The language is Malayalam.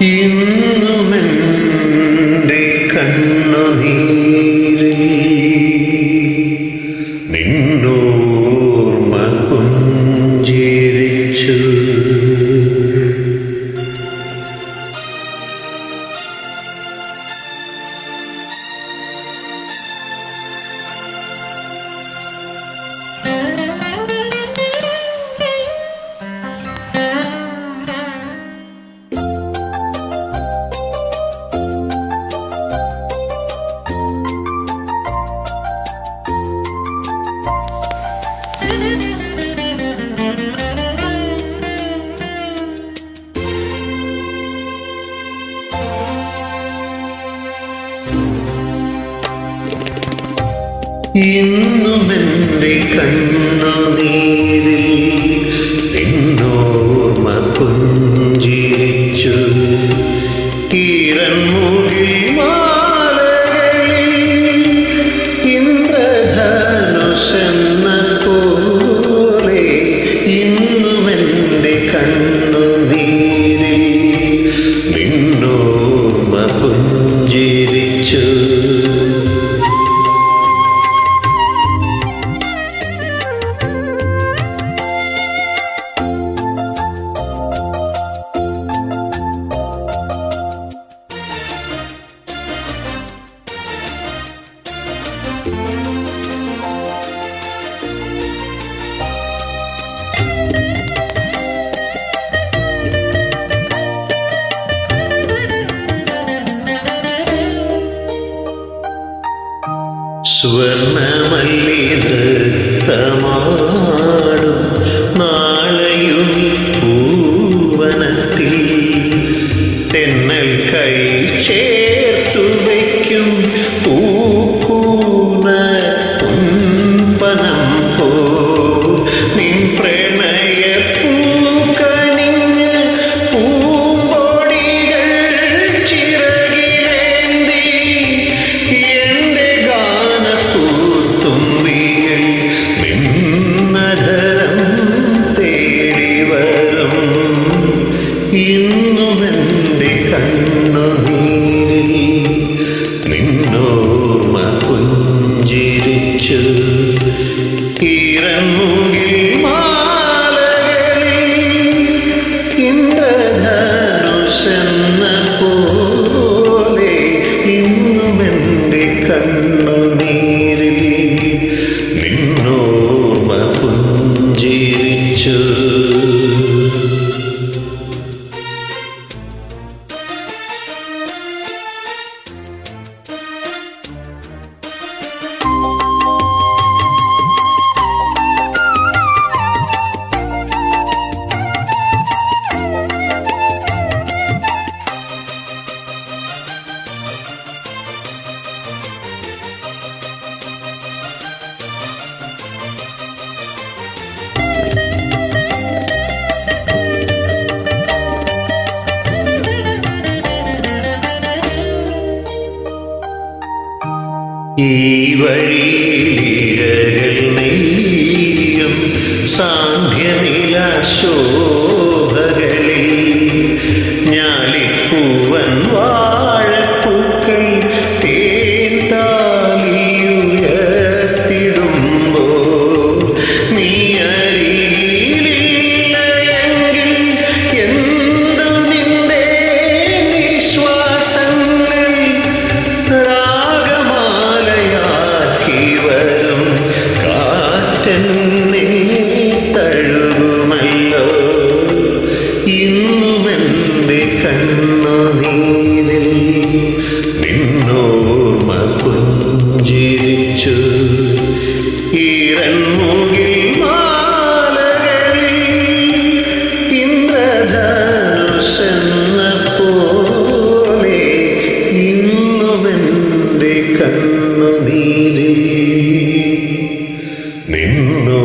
ഇന്നുമെന്റെ കണ്ണുനീരിൽ നിന്നോർമ്മ പുഞ്ചിരിച്ചു. ഇന്നുമെന്റെ കണ്ണുനീരിൽ നിന്നോർമ്മ പുഞ്ചിരിച്ചു. ഈറൻമുകിൽ മാലകളിൽ ഇന്ദ്രധനുഷെന്ന പോലെ ഇന്നുമെന്റെ കണ്ണുനീരിൽ നിന്നോർമ്മ പുഞ്ചിരിച്ചു. സ്വർണമല്ലി നൃത്തമാടും നാളെയും പൂവനത്തിൽ തെന്നൽ കൈ ചേർത്തു വയ്ക്കും പൂപ്പൂന ഉൻപനം പോ നിൻ പ്രണയ പൂക്കണിഞ്ഞ് പൂമ്പൊടികൾ ചിറകിലേന്തി എന്റെ തുമ്പികൾ നിന്നധരം തേടി വരും. ഇന്നുമെന്റെ കണ്ണുനീരിൽ നിന്നോർമ്മ പുഞ്ചിരിച്ചു. ഈറൻമുകിൽ മാലകളിൽ ഇന്ദ്രധനുഷെന്ന പോലെ ഇന്നുമെന്റെ കണ്ണുനീരിൽ നിന്നോർമ്മ പുഞ്ചിരിച്ചു. ഈ വഴിയിഴകൾ നെയ്യും സാന്ധ്യനില ശോഭകളിൽ ഞാലിപ്പൂവൻ വാഴപ്പൂക്കൾ തേൻ താലിയുയർത്തിടുമ്പോൾ നീ അരിയിലെങ്കിൽ എന്തു നിന്റെ നിശ്വാസങ്ങൾ തഴുകുമല്ലോ. ഇന്നുമെന്റെ കണ്ണുനീരിൽ നിന്നോർമ്മ പുഞ്ചിരിച്ചു. ഈറൻമുകിൽ മാലകളിൽ ഇന്ദ്രധനുഷെന്ന പോലെ ഇന്നുമെന്റെ കണ്ണുനീരിൽ നിന്നോ